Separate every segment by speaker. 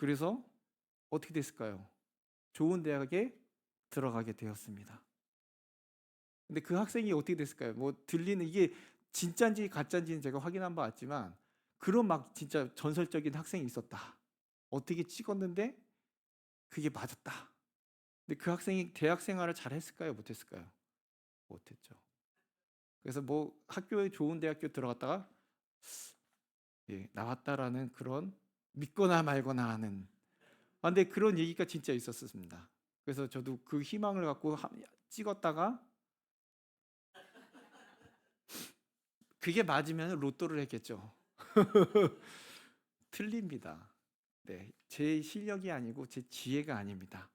Speaker 1: 그래서 어떻게 됐을까요? 좋은 대학에 들어가게 되었습니다. 근데 그 학생이 어떻게 됐을까요? 뭐 들리는 이게 진짜인지 가짜인지는 제가 확인한 바 없지만 그런 막 진짜 전설적인 학생이 있었다. 어떻게 찍었는데 그게 맞았다. 근데 그 학생이 대학 생활을 잘 했을까요? 못했을까요? 못했죠. 그래서 뭐 학교에 좋은 대학교 들어갔다가 나왔다라는 그런 믿거나 말거나 하는 근데 그런 얘기가 진짜 있었습니다. 그래서 저도 그 희망을 갖고 찍었다가 그게 맞으면 로또를 했겠죠. 틀립니다. 네, 제 실력이 아니고 제 지혜가 아닙니다.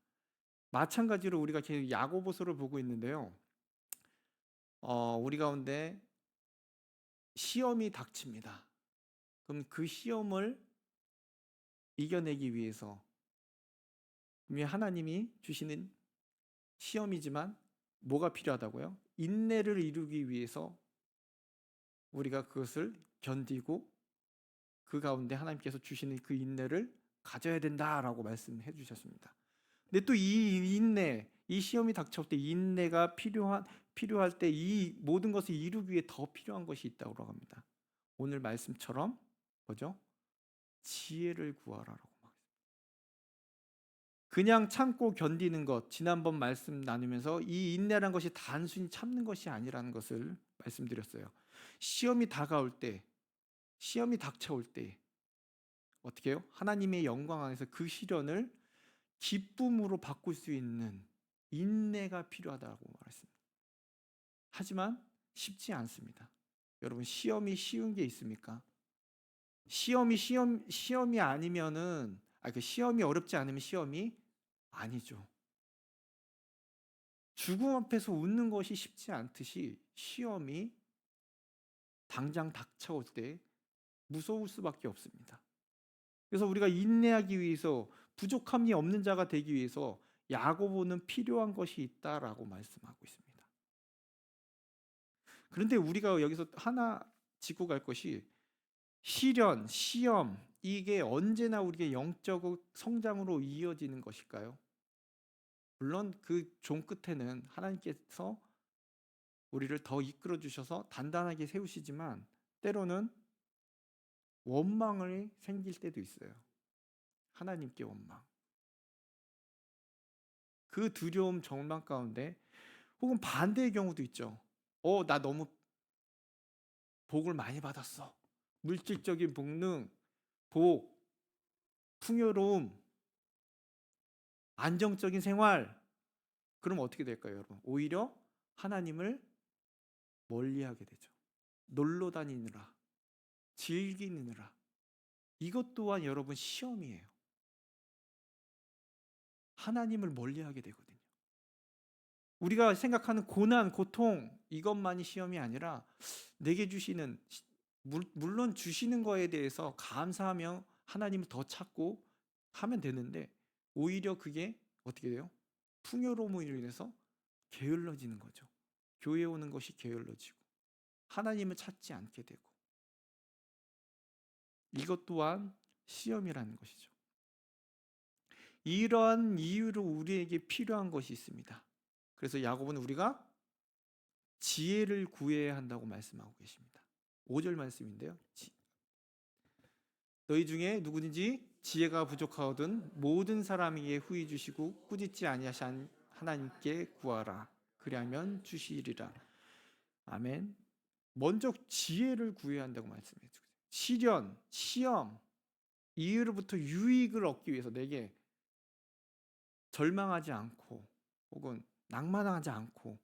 Speaker 1: 마찬가지로 우리가 계속 야고보서를 보고 있는데요. 우리 가운데 시험이 닥칩니다. 그럼 그 시험을 이겨내기 위해서 하나님이 주시는 시험이지만 뭐가 필요하다고요? 인내를 이루기 위해서 우리가 그것을 견디고 그 가운데 하나님께서 주시는 그 인내를 가져야 된다라고 말씀해 주셨습니다. 근데 또 이 인내, 이 시험이 닥쳐올 때 인내가 필요할 때 이 모든 것을 이루기 위해 더 필요한 것이 있다고 합니다. 오늘 말씀처럼 뭐죠? 지혜를 구하라라고. 그냥 참고 견디는 것, 지난번 말씀 나누면서 이 인내란 것이 단순히 참는 것이 아니라는 것을 말씀드렸어요. 시험이 다가올 때, 시험이 닥쳐올 때 어떻게 해요? 하나님의 영광 안에서 그 시련을 기쁨으로 바꿀 수 있는 인내가 필요하다고 말했습니다. 하지만 쉽지 않습니다. 여러분 시험이 쉬운 게 있습니까? 시험이 아니면은 그 시험이 어렵지 않으면 시험이 아니죠. 죽음 앞에서 웃는 것이 쉽지 않듯이 시험이 당장 닥쳐올 때 무서울 수밖에 없습니다. 그래서 우리가 인내하기 위해서 부족함이 없는 자가 되기 위해서 야고보는 필요한 것이 있다라고 말씀하고 있습니다. 그런데 우리가 여기서 하나 짚고 갈 것이 시련, 시험 이게 언제나 우리의 영적 성장으로 이어지는 것일까요? 물론 그 종 끝에는 하나님께서 우리를 더 이끌어 주셔서 단단하게 세우시지만 때로는 원망이 생길 때도 있어요. 하나님께 원망. 그 두려움 절망 가운데 혹은 반대의 경우도 있죠. 나 너무 복을 많이 받았어. 물질적인 복능, 복, 풍요로움, 안정적인 생활. 그럼 어떻게 될까요, 여러분? 오히려 하나님을 멀리하게 되죠. 놀러 다니느라, 즐기느라. 이것 또한 여러분 시험이에요. 하나님을 멀리하게 되거든요. 우리가 생각하는 고난, 고통 이것만이 시험이 아니라 내게 주시는 물론 주시는 거에 대해서 감사하며 하나님을 더 찾고 하면 되는데 오히려 그게 어떻게 돼요? 풍요로움으로 인해서 게을러지는 거죠. 교회 오는 것이 게을러지고 하나님을 찾지 않게 되고 이것 또한 시험이라는 것이죠. 이러한 이유로 우리에게 필요한 것이 있습니다. 그래서 야고보는 우리가 지혜를 구해야 한다고 말씀하고 계십니다. 5절 말씀인데요. 너희 중에 누구든지 지혜가 부족하거든 모든 사람에게 후히 주시고 꾸짖지 아니하신 하나님께 구하라. 그리하면 주시리라. 아멘. 먼저 지혜를 구해야 한다고 말씀해 주세요. 시련, 시험, 이유로부터 유익을 얻기 위해서 내게 절망하지 않고 혹은 낭만하지 않고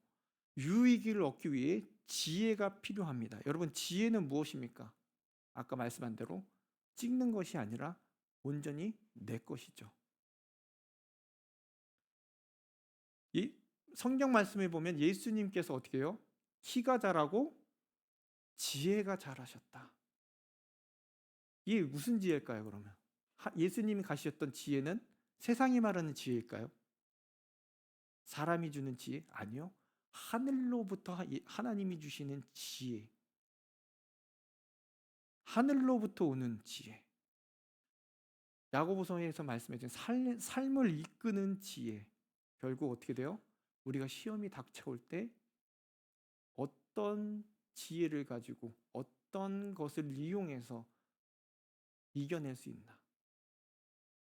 Speaker 1: 유익을 얻기 위해 지혜가 필요합니다. 여러분 지혜는 무엇입니까? 아까 말씀한 대로 찍는 것이 아니라 온전히 내 것이죠. 이 성경 말씀에 보면 예수님께서 어떻게 해요? 키가 자라고 지혜가 자라셨다. 이게 무슨 지혜일까요, 그러면? 예수님이 가셨던 지혜는 세상이 말하는 지혜일까요? 사람이 주는 지혜? 아니요. 하늘로부터 하나님이 주시는 지혜. 하늘로부터 오는 지혜. 야고보서에서 말씀해 준 삶을 이끄는 지혜. 결국 어떻게 돼요? 우리가 시험이 닥쳐올 때 어떤 지혜를 가지고 어떤 것을 이용해서 이겨낼 수 있나?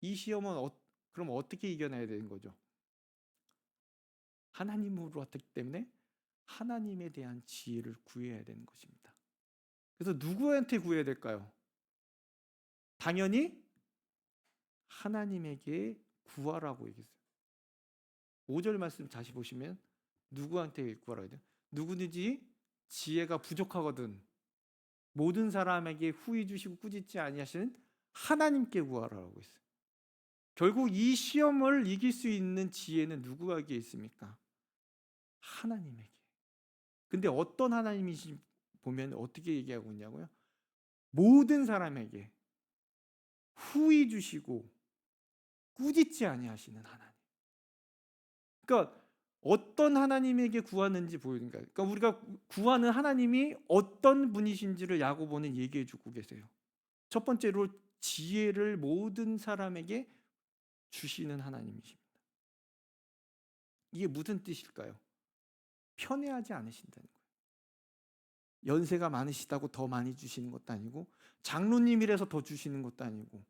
Speaker 1: 이 시험은 그럼 어떻게 이겨내야 되는 거죠? 하나님으로 왔기 때문에 하나님에 대한 지혜를 구해야 되는 것입니다. 그래서 누구한테 구해야 될까요? 당연히 하나님에게 구하라고 얘기했어요. 5절 말씀 다시 보시면 누구한테 구하라고 해요? 누구든지 지혜가 부족하거든 모든 사람에게 후히 주시고 꾸짖지 아니하시는 하나님께 구하라고 했어요. 결국 이 시험을 이길 수 있는 지혜는 누구에게 있습니까? 하나님에게. 근데 어떤 하나님이시 보면 어떻게 얘기하고 있냐고요? 모든 사람에게 후히 주시고 꾸짖지 아니하시는 하나님. 그러니까 어떤 하나님에게 구하는지 보여드립니다. 그러니까 우리가 구하는 하나님이 어떤 분이신지를 야고보는 얘기해 주고 계세요. 첫 번째로 지혜를 모든 사람에게 주시는 하나님이십니다. 이게 무슨 뜻일까요? 편애하지 않으신다는 거예요. 연세가 많으시다고 더 많이 주시는 것도 아니고 장로님이라서 더 주시는 것도 아니고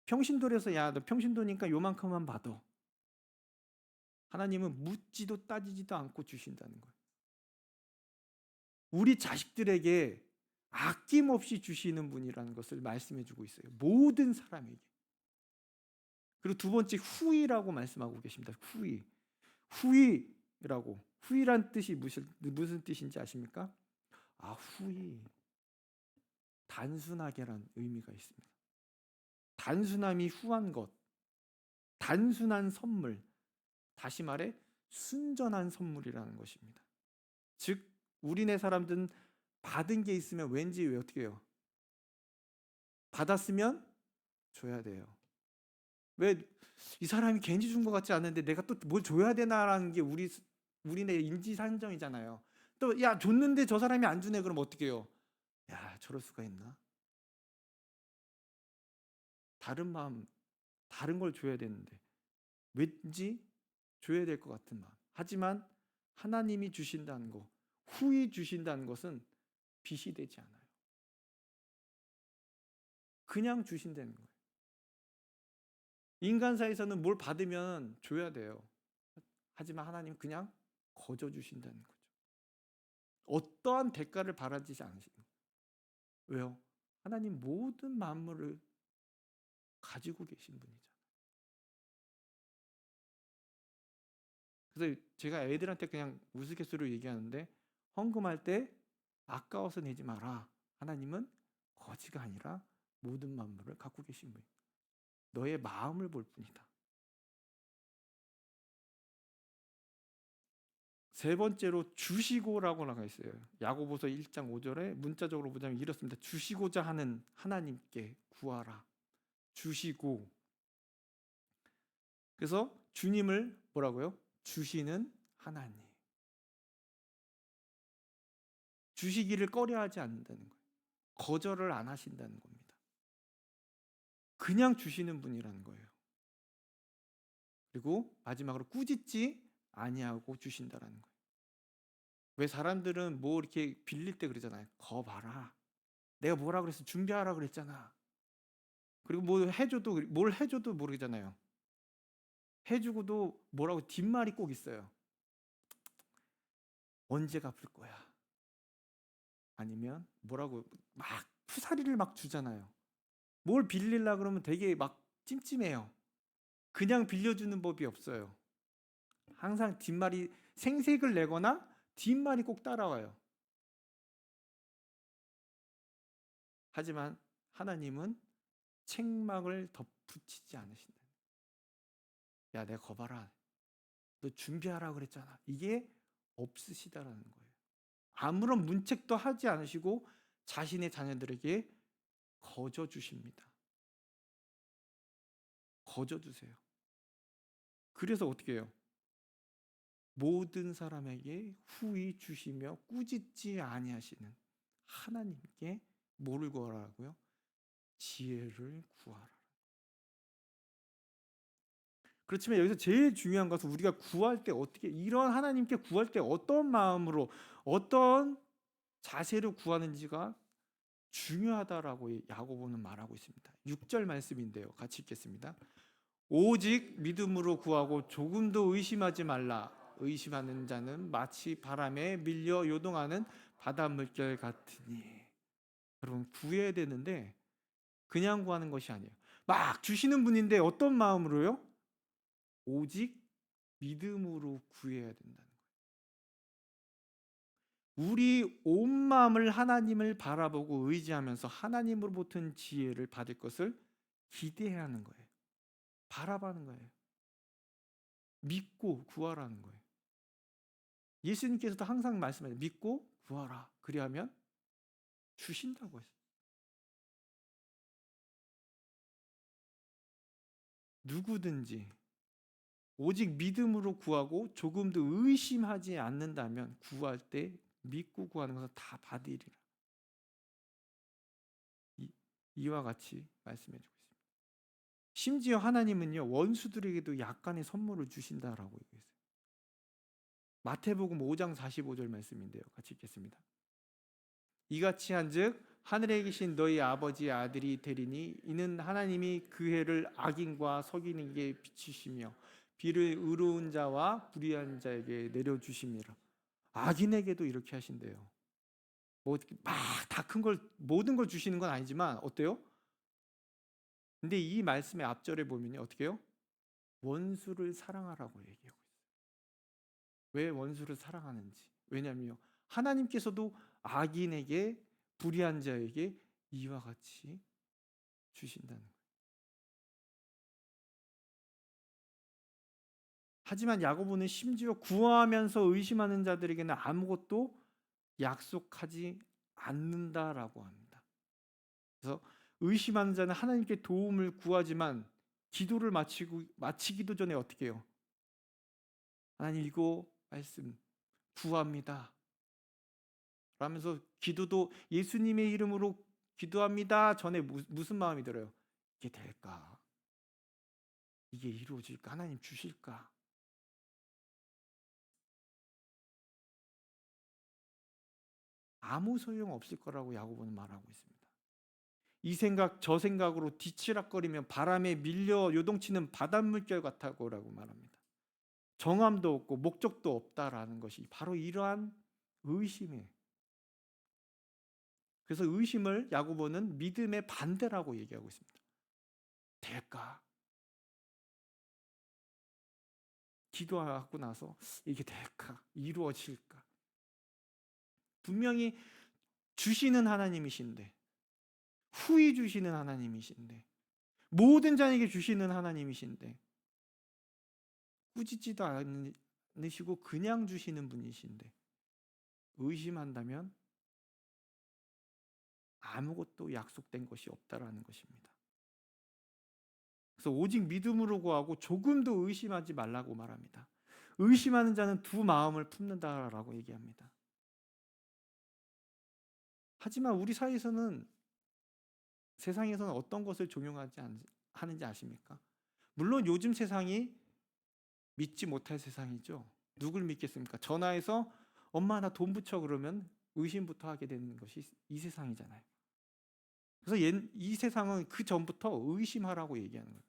Speaker 1: 평신도라서 야, 너 평신도니까 요만큼만 받아. 하나님은 묻지도 따지지도 않고 주신다는 거예요. 우리 자식들에게 아낌없이 주시는 분이라는 것을 말씀해 주고 있어요. 모든 사람에게. 그리고 두 번째 후이라고 말씀하고 계십니다. 후이. 후이라고. 후이란 뜻이 무슨 뜻인지 아십니까? 아, 후이. 단순하게란 의미가 있습니다. 단순함이 후한 것. 단순한 선물. 다시 말해 순전한 선물이라는 것입니다. 즉 우리네 사람들은 받은 게 있으면 왠지 어떻게 해요? 받았으면 줘야 돼요. 왜 이 사람이 괜히 준 것 같지 않은데 내가 또 뭘 줘야 되나라는 게 우리네 인지상정이잖아요. 또 야 줬는데 저 사람이 안 주네 그럼 어떻게 해요? 야 저럴 수가 있나? 다른 마음 다른 걸 줘야 되는데 왠지 줘야 될 것 같은 마음. 하지만 하나님이 주신다는 거, 후히 주신다는 것은 빚이 되지 않아요. 그냥 주신다는 거예요. 인간사에서는 뭘 받으면 줘야 돼요. 하지만 하나님 그냥 거저 주신다는 거죠. 어떠한 대가를 바라지 않으시는 거예요. 왜요? 하나님 모든 만물을 가지고 계신 분이잖아요. 그래서 제가 애들한테 그냥 우스갯소리로 얘기하는데 헌금할 때 아까워서 내지 마라. 하나님은 거지가 아니라 모든 만물을 갖고 계신 분이다. 너의 마음을 볼 뿐이다. 세 번째로 주시고라고 나가 있어요. 야고보서 1장 5절에 문자적으로 보자면 이렇습니다. 주시고자 하는 하나님께 구하라. 주시고. 그래서 주님을 뭐라고요? 주시는 하나님. 주시기를 꺼려하지 않는다는 거예요. 거절을 안 하신다는 겁니다. 그냥 주시는 분이라는 거예요. 그리고 마지막으로 꾸짖지 아니하고 주신다라는 거예요. 왜 사람들은 뭐 이렇게 빌릴 때 그러잖아요. 거 봐라. 내가 뭐라 그랬어? 준비하라 그랬잖아. 그리고 뭘 해줘도 모르잖아요. 해주고도 뭐라고 뒷말이 꼭 있어요. 언제 갚을 거야? 아니면 뭐라고 막 푸사리를 막 주잖아요. 뭘 빌리려 그러면 되게 막 찜찜해요. 그냥 빌려주는 법이 없어요. 항상 뒷말이 생색을 내거나 뒷말이 꼭 따라와요. 하지만 하나님은 책망을 덧붙이지 않으신다. 야, 내가 거봐라. 너 준비하라 그랬잖아. 이게 없으시다라는 거예요. 아무런 문책도 하지 않으시고 자신의 자녀들에게 거저 주십니다. 거저 주세요. 그래서 어떻게 해요? 모든 사람에게 후히 주시며 꾸짖지 아니하시는 하나님께 뭐를 구하라고요? 지혜를 구하라. 그렇지만 여기서 제일 중요한 것은 우리가 구할 때 어떻게, 이런 하나님께 구할 때 어떤 마음으로, 어떤 자세로 구하는지가 중요하다라고 야고보는 말하고 있습니다. 6절 말씀인데요. 같이 읽겠습니다. 오직 믿음으로 구하고 조금도 의심하지 말라. 의심하는 자는 마치 바람에 밀려 요동하는 바닷물결 같으니. 여러분, 구해야 되는데 그냥 구하는 것이 아니에요. 막 주시는 분인데 어떤 마음으로요? 오직 믿음으로 구해야 된다는 거예요. 우리 온 마음을 하나님을 바라보고 의지하면서 하나님으로부터 지혜를 받을 것을 기대해야 하는 거예요. 바라봐는 거예요. 믿고 구하라는 거예요. 예수님께서도 항상 말씀하세요. 믿고 구하라. 그리하면 주신다고 했어요. 누구든지 오직 믿음으로 구하고 조금도 의심하지 않는다면 구할 때 믿고 구하는 것은 다 받으리라. 이와 같이 말씀해 주고 있습니다. 심지어 하나님은요, 원수들에게도 약간의 선물을 주신다라고 얘기했어요. 마태복음 5장 45절 말씀인데요. 같이 읽겠습니다. 이같이 한즉 하늘에 계신 너희 아버지의 아들이 되리니 이는 하나님이 그 해를 악인과 석인에게 비추시며 비를 의로운 자와 불의한 자에게 내려주심이라. 악인에게도 이렇게 하신대요. 뭐 막 다 큰 걸, 모든 걸 주시는 건 아니지만 어때요? 근데 이 말씀의 앞절에 보면요, 어떻게 해요? 원수를 사랑하라고 얘기하고 있어요. 왜 원수를 사랑하는지. 왜냐면요, 하나님께서도 악인에게, 불의한 자에게 이와 같이 주신다는 거예요. 하지만 야고보는 심지어 구하면서 의심하는 자들에게는 아무것도 약속하지 않는다라고 합니다. 그래서 의심하는 자는 하나님께 도움을 구하지만 기도를 마치기도 전에 어떻게 해요? 하나님, 이거 말씀 구합니다 라면서 기도도 예수님의 이름으로 기도합니다 전에 무슨 마음이 들어요? 이게 될까? 이게 이루어질까? 하나님 주실까? 아무 소용 없을 거라고 야고보는 말하고 있습니다. 이 생각 저 생각으로 뒤치락거리면 바람에 밀려 요동치는 바닷물결 같다고라고 말합니다. 정함도 없고 목적도 없다라는 것이 바로 이러한 의심이에요. 그래서 의심을 야고보는 믿음의 반대라고 얘기하고 있습니다. 될까? 기도하고 나서 이게 될까? 이루어질까? 분명히 주시는 하나님이신데, 후히 주시는 하나님이신데, 모든 자에게 주시는 하나님이신데, 꾸짖지도 않으시고 그냥 주시는 분이신데 의심한다면 아무것도 약속된 것이 없다라는 것입니다. 그래서 오직 믿음으로 구하고 조금도 의심하지 말라고 말합니다. 의심하는 자는 두 마음을 품는다라고 얘기합니다. 하지만 우리 사이에서는, 세상에서는 어떤 것을 하는지 아십니까? 물론 요즘 세상이 믿지 못할 세상이죠. 누굴 믿겠습니까? 전화해서 엄마 나 돈 붙여 그러면 의심부터 하게 되는 것이 이 세상이잖아요. 그래서 이 세상은 그 전부터 의심하라고 얘기하는 거예요.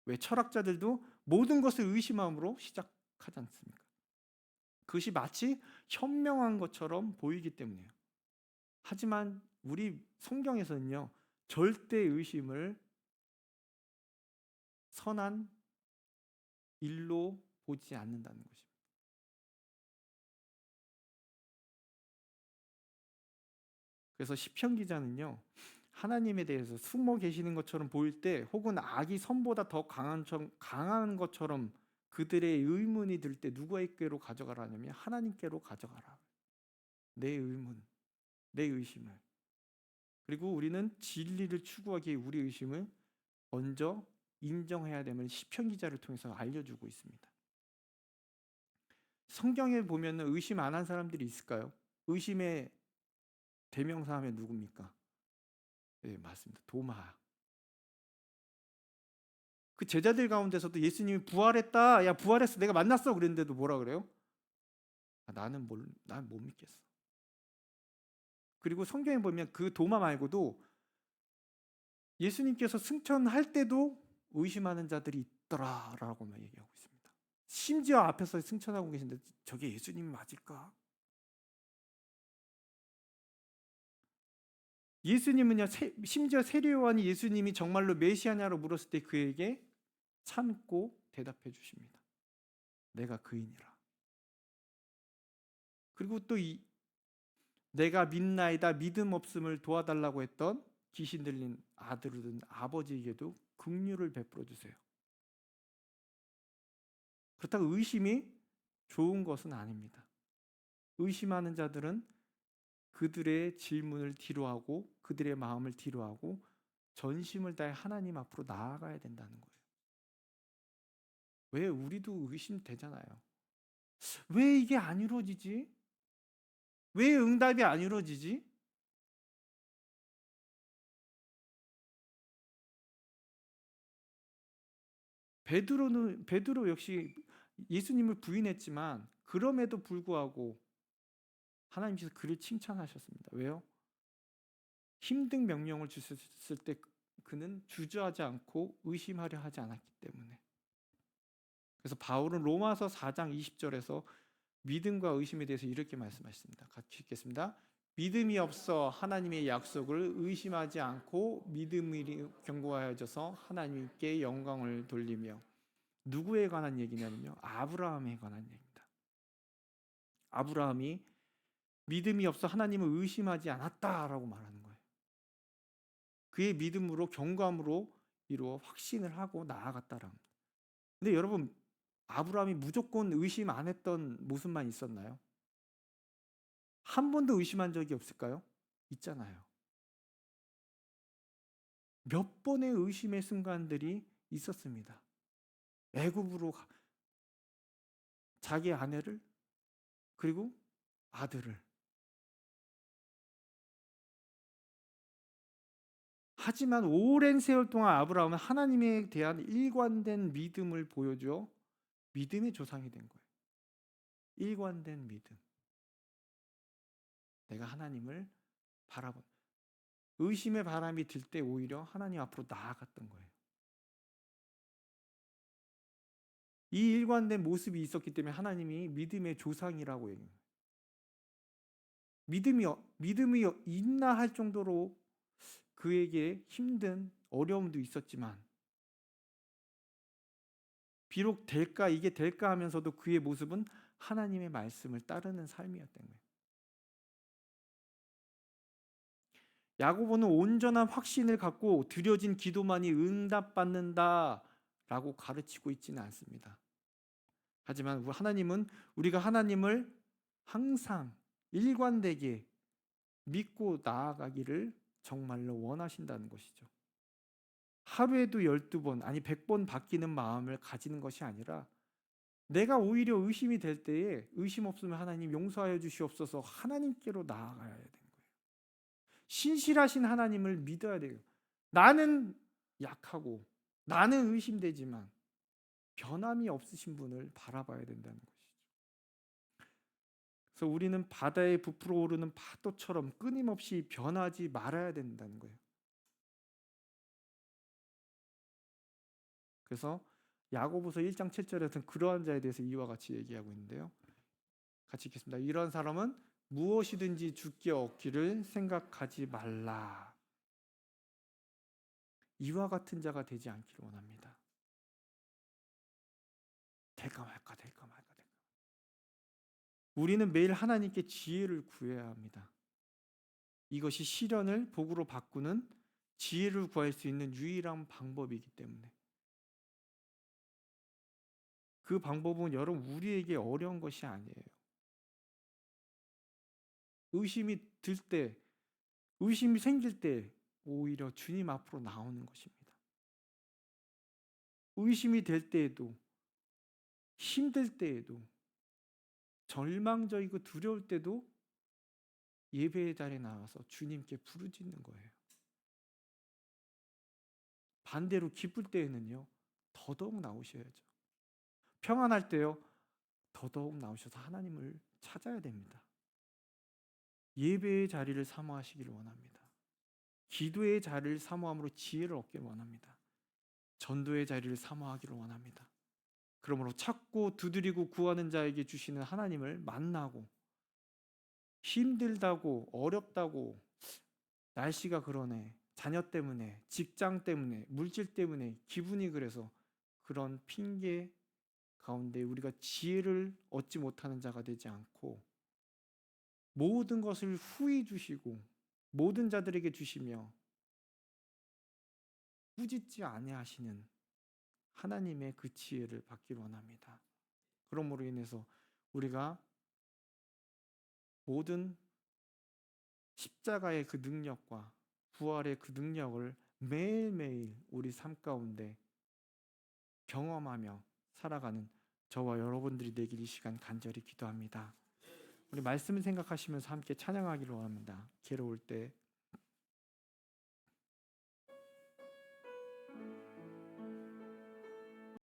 Speaker 1: 왜? 철학자들도 모든 것을 의심함으로 시작하지 않습니까? 그것이 마치 현명한 것처럼 보이기 때문이에요. 하지만 우리 성경에서는요, 절대 의심을 선한 일로 보지 않는다는 것입니다. 그래서 시편 기자는요, 하나님에 대해서 숨어 계시는 것처럼 보일 때, 혹은 악이 선보다 더 강한 것처럼 그들의 의문이 들 때 누구에게로 가져가라냐면 하나님께로 가져가라. 내 의문, 내 의심을. 그리고 우리는 진리를 추구하기에 우리 의심을 먼저 인정해야 됨을 시편 기자를 통해서 알려주고 있습니다. 성경에 보면 의심 안 한 사람들이 있을까요? 의심의 대명사 하면 누굽니까? 네, 맞습니다. 도마. 그 제자들 가운데서도 예수님이 부활했다, 야 부활했어, 내가 만났어 그랬는데도 뭐라 그래요? 나는 난 못 믿겠어. 그리고 성경에 보면 그 도마 말고도 예수님께서 승천할 때도 의심하는 자들이 있더라라고만 얘기하고 있습니다. 심지어 앞에서 승천하고 계신데 저게 예수님 맞을까? 예수님은요, 심지어 세례 요한이 예수님이 정말로 메시아냐로 물었을 때 그에게 참고 대답해 주십니다. 내가 그이니라. 그리고 또 내가 믿나이다 믿음 없음을 도와달라고 했던 귀신 들린 아들을 아버지에게도 긍휼을 베풀어 주세요. 그렇다고 의심이 좋은 것은 아닙니다. 의심하는 자들은 그들의 질문을 뒤로하고 그들의 마음을 뒤로하고 전심을 다해 하나님 앞으로 나아가야 된다는 거예요. 왜 우리도 의심되잖아요. 왜 이게 안 이루어지지? 왜 응답이 안 이루어지지? 베드로 역시 예수님을 부인했지만 그럼에도 불구하고 하나님께서 그를 칭찬하셨습니다. 왜요? 힘든 명령을 주셨을 때 그는 주저하지 않고 의심하려 하지 않았기 때문에. 그래서 바울은 로마서 4장 20절에서 믿음과 의심에 대해서 이렇게 말씀하셨습니다. 같이 읽겠습니다. 믿음이 없어 하나님의 약속을 의심하지 않고 믿음이 견고하여져서 하나님께 영광을 돌리며. 누구에 관한 얘기냐면요, 아브라함에 관한 얘기입니다. 아브라함이 믿음이 없어 하나님을 의심하지 않았다라고 말하는 거예요. 그의 믿음으로 경감으로 이루어 확신을 하고 나아갔다라는 거예요. 근데 여러분, 아브라함이 무조건 의심 안 했던 모습만 있었나요? 한 번도 의심한 적이 없을까요? 있잖아요. 몇 번의 의심의 순간들이 있었습니다. 애굽으로 자기 아내를 그리고 아들을. 하지만 오랜 세월 동안 아브라함은 하나님에 대한 일관된 믿음을 보여줘 믿음의 조상이 된 거예요. 일관된 믿음. 내가 하나님을 바라본 의심의 바람이 들 때 오히려 하나님 앞으로 나아갔던 거예요. 이 일관된 모습이 있었기 때문에 하나님이 믿음의 조상이라고 얘기해요. 믿음이 있나 할 정도로 그에게 힘든 어려움도 있었지만 비록 이게 될까 하면서도 그의 모습은 하나님의 말씀을 따르는 삶이었던 거예요. 야고보는 온전한 확신을 갖고 드려진 기도만이 응답받는다라고 가르치고 있지는 않습니다. 하지만 하나님은 우리가 하나님을 항상 일관되게 믿고 나아가기를 정말로 원하신다는 것이죠. 하루에도 12번 아니 100번 바뀌는 마음을 가지는 것이 아니라 내가 오히려 의심이 될 때에 의심 없으면 하나님 용서하여 주시옵소서 하나님께로 나아가야 되는 거예요. 신실하신 하나님을 믿어야 돼요. 나는 약하고 나는 의심되지만 변함이 없으신 분을 바라봐야 된다는 것이죠. 그래서 우리는 바다에 부풀어 오르는 파도처럼 끊임없이 변하지 말아야 된다는 거예요. 그래서 야고보서 1장 7절에서는 그러한 자에 대해서 이와 같이 얘기하고 있는데요. 같이 읽겠습니다. 이런 사람은 무엇이든지 주께 얻기를 생각하지 말라. 이와 같은 자가 되지 않기를 원합니다. 될까 말까 될까 말까 될까. 우리는 매일 하나님께 지혜를 구해야 합니다. 이것이 시련을 복으로 바꾸는 지혜를 구할 수 있는 유일한 방법이기 때문에 그 방법은 여러분 우리에게 어려운 것이 아니에요. 의심이 들 때, 의심이 생길 때 오히려 주님 앞으로 나오는 것입니다. 의심이 될 때에도 힘들 때에도 절망적이고 두려울 때도 예배의 자리에 나와서 주님께 부르짖는 거예요. 반대로 기쁠 때에는요, 더더욱 나오셔야죠. 평안할 때요, 더더욱 나오셔서 하나님을 찾아야 됩니다. 예배의 자리를 사모하시기를 원합니다. 기도의 자리를 사모함으로 지혜를 얻기를 원합니다. 전도의 자리를 사모하기를 원합니다. 그러므로 찾고 두드리고 구하는 자에게 주시는 하나님을 만나고, 힘들다고 어렵다고 날씨가 그러네, 자녀 때문에, 직장 때문에, 물질 때문에, 기분이 그래서 그런 핑계 가운데 우리가 지혜를 얻지 못하는 자가 되지 않고 모든 것을 후히 주시고 모든 자들에게 주시며 꾸짖지 아니하시는 하나님의 그 지혜를 받기를 원합니다. 그러므로 인해서 우리가 모든 십자가의 그 능력과 부활의 그 능력을 매일매일 우리 삶 가운데 경험하며 살아가는 저와 여러분들이 되길 이 시간 간절히 기도합니다. 우리 말씀을 생각하시면서 함께 찬양하기를 원합니다. 괴로울 때